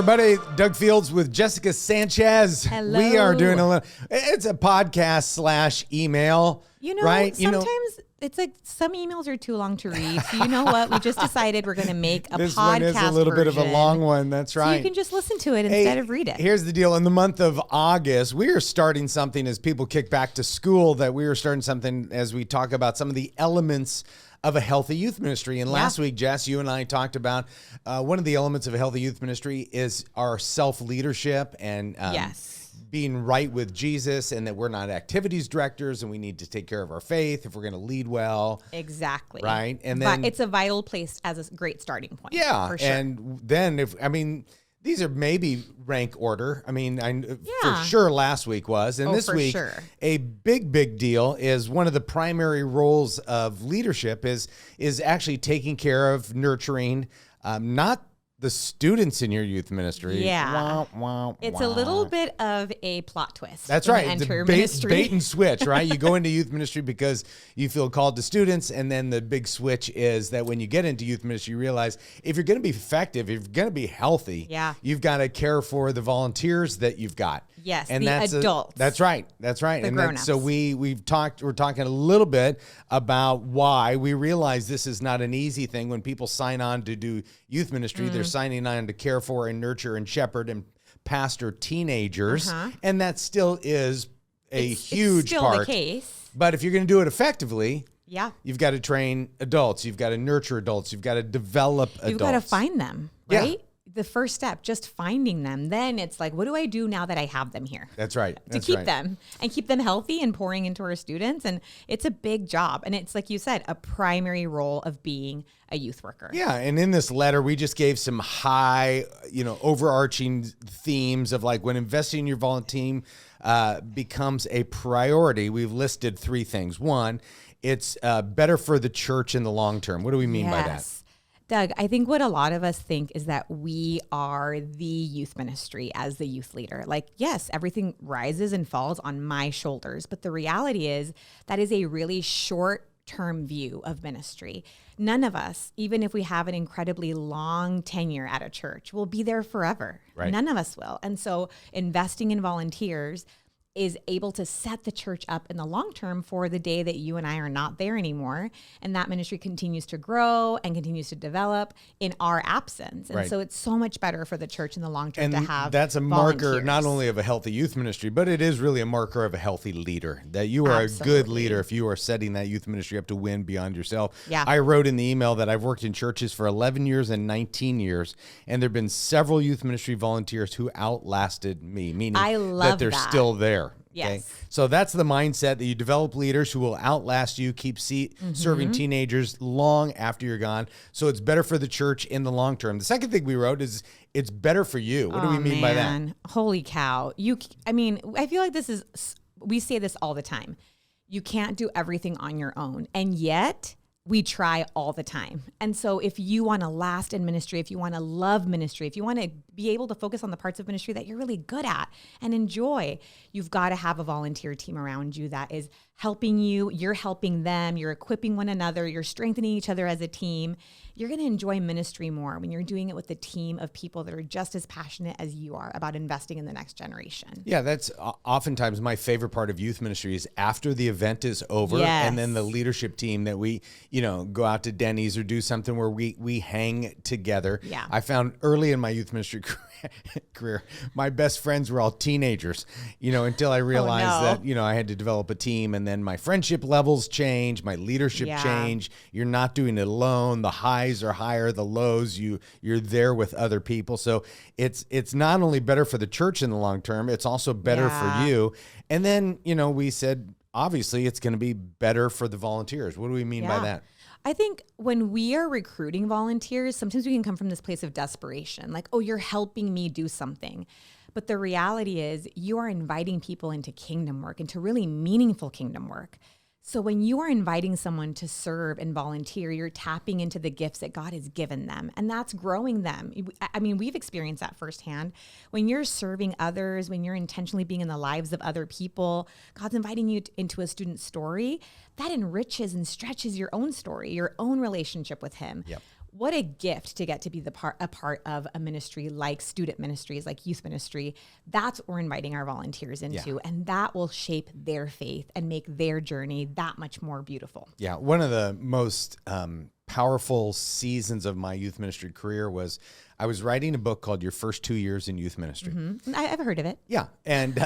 everybody. Doug Fields with Jessica Sanchez. Hello. We are doing it's a podcast / email. Right? Sometimes it's like some emails are too long to read. So you know what? We just decided we're going to make a this podcast one is a little bit of a version. long one. That's right. So you can just listen to it instead of read it. Here's the deal. In the month of August, we are starting something as people kick back to school, that we are starting something as we talk about some of the elements of a healthy youth ministry. And last week, Jess, you and I talked about one of the elements of a healthy youth ministry is our self-leadership and being right with Jesus, and that we're not activities directors and we need to take care of our faith if we're going to lead well. Exactly. Right. And then it's a vital place as a great starting point. Yeah. For sure. And then these are maybe rank order. For sure last week was. And this week, a big deal is one of the primary roles of leadership is actually taking care of nurturing, not the students in your youth ministry. Yeah. It's a little bit of a plot twist. That's right. The bait and switch, right? You go into youth ministry because you feel called to students. And then the big switch is that when you get into youth ministry, you realize if you're going to be effective, if you're going to be healthy, you've got to care for the volunteers that you've got. Yes, and that's adults. That's right. That's right. The grown-ups. So we're talking a little bit about why we realize this is not an easy thing. When people sign on to do youth ministry, they're signing on to care for and nurture and shepherd and pastor teenagers. And that still is a huge it's still part. The case. But if you're going to do it effectively, you've got to train adults. You've got to nurture adults. You've got to develop adults. You've got to find them, right? Yeah. The first step, just finding them. Then it's like, what do I do now that I have them here? That's right. To keep them and keep them healthy and pouring into our students. And it's a big job. And it's, like you said, a primary role of being a youth worker. Yeah. And in this letter, we just gave some high, overarching themes of like when investing in your volunteer team becomes a priority. We've listed 3 things. One, it's better for the church in the long term. What do we mean by that? Doug, I think what a lot of us think is that we are the youth ministry as the youth leader. Like, yes, everything rises and falls on my shoulders. But the reality is that is a really short-term view of ministry. None of us, even if we have an incredibly long tenure at a church, will be there forever. Right. None of us will. And so investing in volunteers is able to set the church up in the long term for the day that you and I are not there anymore. And that ministry continues to grow and continues to develop in our absence. And so it's so much better for the church in the long term to have that's a marker volunteers. Not only of a healthy youth ministry, but it is really a marker of a healthy leader, that you are a good leader if you are setting that youth ministry up to win beyond yourself. Yeah. I wrote in the email that I've worked in churches for 11 years and 19 years, and there have been several youth ministry volunteers who outlasted me, meaning that they're still there. Yes. Okay. So that's the mindset, that you develop leaders who will outlast you, keep serving teenagers long after you're gone. So it's better for the church in the long term. The second thing we wrote is it's better for you. What do we mean by that? Holy cow. I feel like we say this all the time. You can't do everything on your own. And yet we try all the time. And so if you want to last in ministry, if you want to love ministry, if you want to be able to focus on the parts of ministry that you're really good at and enjoy, you've got to have a volunteer team around you that is helping you. You're helping them. You're equipping one another. You're strengthening each other as a team. You're going to enjoy ministry more when you're doing it with a team of people that are just as passionate as you are about investing in the next generation. Yeah, that's oftentimes my favorite part of youth ministry is after the event is over, and then the leadership team that we, go out to Denny's or do something where we hang together. Yeah. I found early in my youth ministry career, my best friends were all teenagers, until I realized that, I had to develop a team, and then my friendship levels change, my leadership change. You're not doing it alone. The highs are higher, the lows, you're there with other people. So it's not only better for the church in the long term, it's also better for you. And then, we said, obviously it's going to be better for the volunteers. What do we mean by that? I think when we are recruiting volunteers, sometimes we can come from this place of desperation, like, oh, you're helping me do something. But the reality is you are inviting people into kingdom work, into really meaningful kingdom work. So when you are inviting someone to serve and volunteer, you're tapping into the gifts that God has given them, and that's growing them. We've experienced that firsthand. When you're serving others, when you're intentionally being in the lives of other people, God's inviting you into a student's story, that enriches and stretches your own story, your own relationship with Him. Yep. what a gift to get to be a part of a ministry like student ministries, like youth ministry. That's what we're inviting our volunteers into, and that will shape their faith and make their journey that much more beautiful. Yeah, one of the most powerful seasons of my youth ministry career was I was writing a book called Your First 2 Years in Youth Ministry. I've heard of it. Yeah, and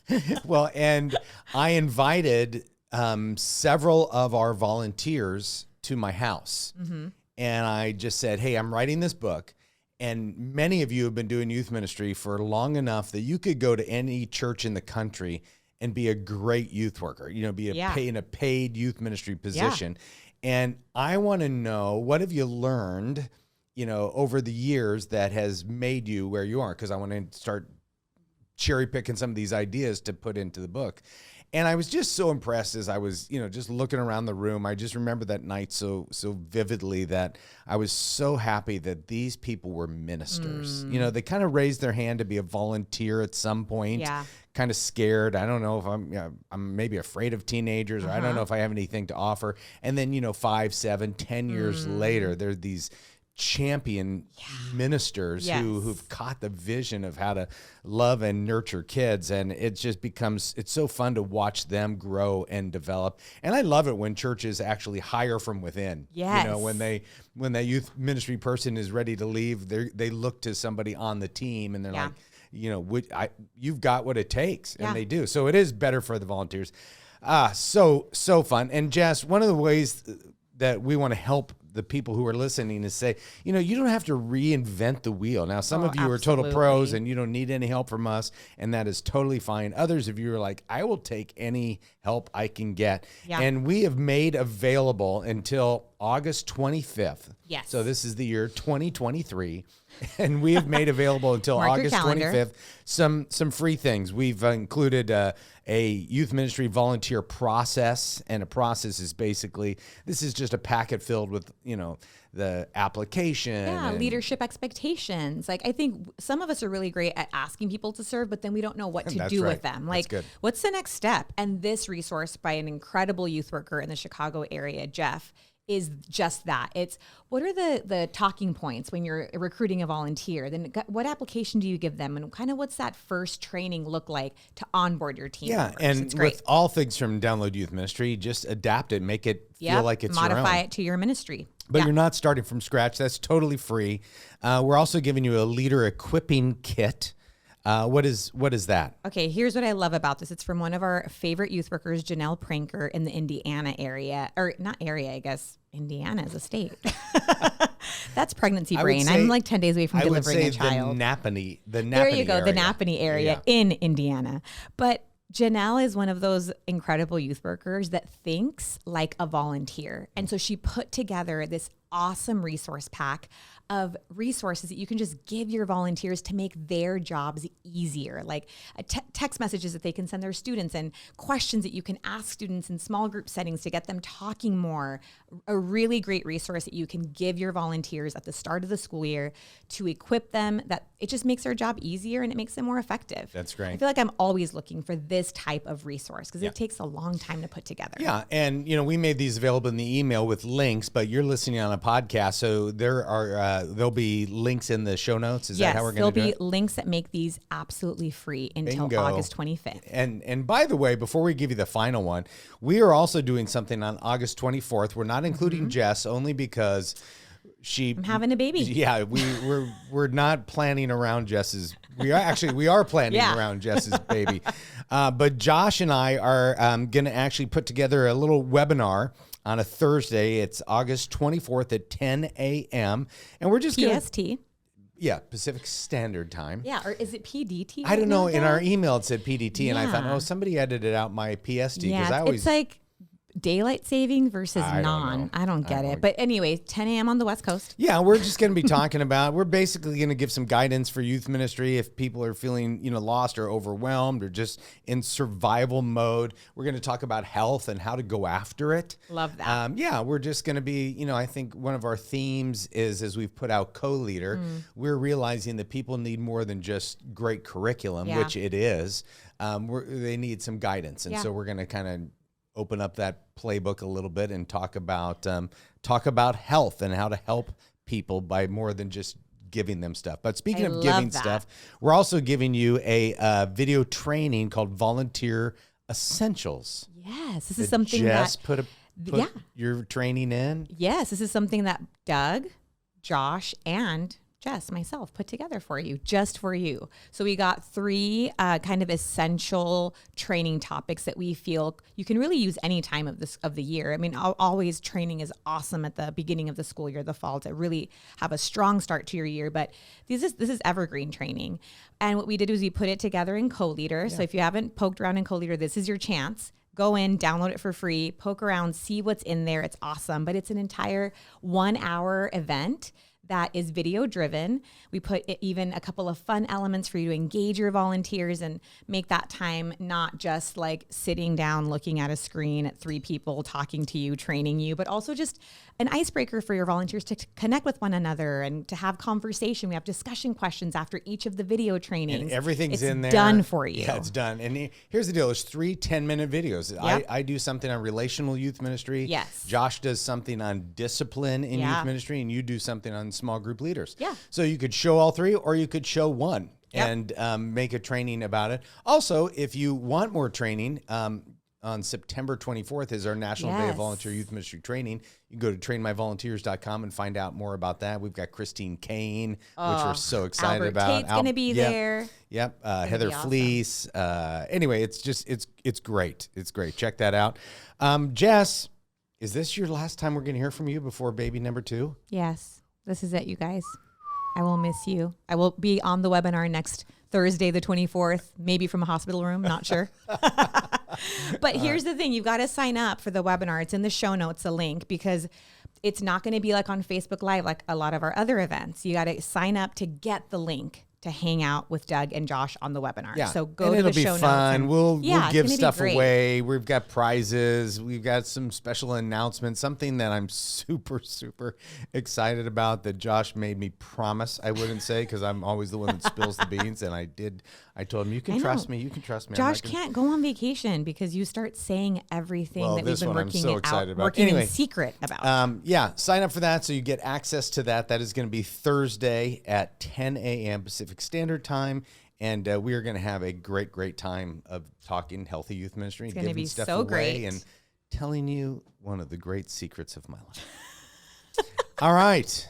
and I invited several of our volunteers to my house. And I just said, hey, I'm writing this book. And many of you have been doing youth ministry for long enough that you could go to any church in the country and be a great youth worker, be in a paid youth ministry position. And I want to know, what have you learned, over the years that has made you where you are? Because I want to start cherry picking some of these ideas to put into the book. And I was just so impressed as I was, just looking around the room. I just remember that night so vividly that I was so happy that these people were ministers. They kind of raised their hand to be a volunteer at some point. Kind of scared. I don't know if I'm maybe afraid of teenagers, or I don't know if I have anything to offer. And then, 5, 7, 10 years later, there are these champion ministers who've caught the vision of how to love and nurture kids, and it just it's so fun to watch them grow and develop. And I love it when churches actually hire from within. When that youth ministry person is ready to leave, they look to somebody on the team and they're like, you've got what it takes, and they do. So it is better for the volunteers. So fun. And Jess, one of the ways that we want to help the people who are listening is say, you don't have to reinvent the wheel. Now, some of you are total pros and you don't need any help from us, and that is totally fine. Others of you are like, I will take any help I can get. And we have made available until August 25th. Yes. So this is the year 2023. And we have made available until August 25th some free things. We've included a youth ministry volunteer process, and a process is basically, this is just a packet filled with, the application. And leadership expectations. Like, I think some of us are really great at asking people to serve, but then we don't know what to do with them. Like, what's the next step? And this resource by an incredible youth worker in the Chicago area, Jeff, is just that. It's, what are the talking points when you're recruiting a volunteer? Then what application do you give them? And kind of what's that first training look like to onboard your team members? And with all things from Download Youth Ministry, just adapt it, make it feel like it's your own. Modify it to your ministry. But you're not starting from scratch. That's totally free. We're also giving you a leader equipping kit. What is that? Okay, here's what I love about this. It's from one of our favorite youth workers, Janelle Pranker, in the Indiana area, or not area, I guess. Indiana is a state. That's pregnancy brain. I'm like 10 days away from delivering a child. The Napanee there you go, area. the Napanee area in Indiana. But Janelle is one of those incredible youth workers that thinks like a volunteer. And so she put together this awesome resource pack of resources that you can just give your volunteers to make their jobs easier, like text messages that they can send their students, and questions that you can ask students in small group settings to get them talking more. A really great resource that you can give your volunteers at the start of the school year to equip them, that it just makes their job easier and it makes them more effective. That's great. I feel like I'm always looking for this type of resource because it takes a long time to put together. Yeah, and we made these available in the email with links, but you're listening on a podcast, so there'll be links in the show notes. Is that how we're going to do it? There'll be links that make these absolutely free until August 25th. And by the way, before we give you the final one, we are also doing something on August 24th. We're not including Jess, only because I'm having a baby. Yeah, we're not planning around Jess's. We are planning around Jess's baby. But Josh and I are going to actually put together a little webinar on a Thursday. It's August 24th at 10 a.m. And we're just PST. Pacific Standard Time. Yeah, or is it PDT? I don't know. In our email it said PDT, and I thought, somebody edited out my PST. Yeah, it's like daylight saving versus non. I don't get it. But anyway, 10 a.m. on the West Coast. Yeah, we're just going to be talking about, we're basically going to give some guidance for youth ministry if people are feeling, lost or overwhelmed or just in survival mode. We're going to talk about health and how to go after it. Love that. We're just going to be, I think one of our themes is, as we've put out co-leader, we're realizing that people need more than just great curriculum, which it is. They need some guidance. And so we're going to kind of open up that playbook a little bit and talk about health and how to help people by more than just giving them stuff. But speaking of giving stuff, we're also giving you a video training called Volunteer Essentials. Yes, this is something that put your training in. Yes, this is something that Doug, Josh, and Jess, myself, put together for you, just for you. So we got 3 kind of essential training topics that we feel you can really use any time of the year. I mean, always training is awesome at the beginning of the school year, the fall, to really have a strong start to your year. But this is evergreen training. And what we did was we put it together in CoLeader. Yeah. So if you haven't poked around in CoLeader, this is your chance. Go in, download it for free, poke around, see what's in there. It's awesome. But it's an entire 1-hour event that is video driven. We put even a couple of fun elements for you to engage your volunteers and make that time not just like sitting down looking at a screen at 3 people talking to you, training you, but also just an icebreaker for your volunteers to connect with one another and to have conversation. We have discussion questions after each of the video trainings. And everything's in there. It's done for you. Yeah, it's done. And here's the deal. There's 3 10-minute videos. Yep. I do something on relational youth ministry. Yes. Josh does something on discipline in youth ministry, and you do something on small group leaders. Yeah. So you could show all 3, or you could show one. Yep. And make a training about it. Also, if you want more training, on September 24th is our National Day of Volunteer Youth Ministry Training. You can go to trainmyvolunteers.com and find out more about that. We've got Christine Kane, which we're so excited about. Tate's going to be there. Yep. Heather Fleece. Anyway, it's great. It's great. Check that out. Jess, is this your last time we're going to hear from you before baby number 2? Yes. This is it, you guys. I will miss you. I will be on the webinar next Thursday, the 24th, maybe from a hospital room, not sure. But here's the thing. You've got to sign up for the webinar. It's in the show notes, a link, because it's not going to be like on Facebook Live like a lot of our other events. You got to sign up to get the link to hang out with Doug and Josh on the webinar. Yeah. So go to the show notes. And we'll give stuff away. We've got prizes. We've got some special announcements, something that I'm super, super excited about that Josh made me promise I wouldn't say, because I'm always the one that spills the beans. And I told him, you can trust me. You can trust me. Josh can't go on vacation because you start saying everything that we've been working in secret about. Sign up for that so you get access to that. That is going to be Thursday at 10 a.m. Pacific Standard Time, and we are going to have a great, great time of talking healthy youth ministry, it's giving stuff so away, great, and telling you one of the great secrets of my life. All right,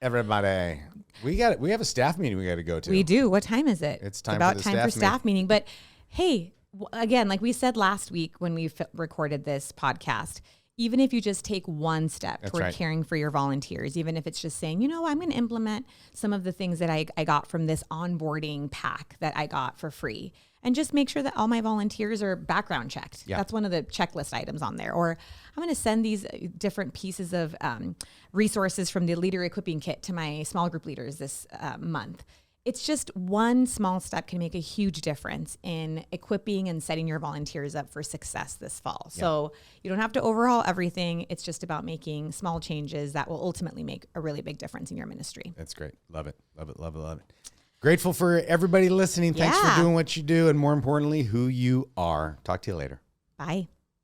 everybody, we have a staff meeting we got to go to. We do. What time is it? It's time about for time for staff meeting. But hey, again, like we said last week when we recorded this podcast, even if you just take one step toward caring for your volunteers, even if it's just saying, I'm going to implement some of the things that I got from this onboarding pack that I got for free, and just make sure that all my volunteers are background checked. Yeah. That's one of the checklist items on there. Or I'm going to send these different pieces of resources from the leader equipping kit to my small group leaders this month. It's just one small step can make a huge difference in equipping and setting your volunteers up for success this fall. Yeah. So you don't have to overhaul everything. It's just about making small changes that will ultimately make a really big difference in your ministry. That's great. Love it. Love it. Love it. Love it. Grateful for everybody listening. Thanks for doing what you do. And more importantly, who you are. Talk to you later. Bye.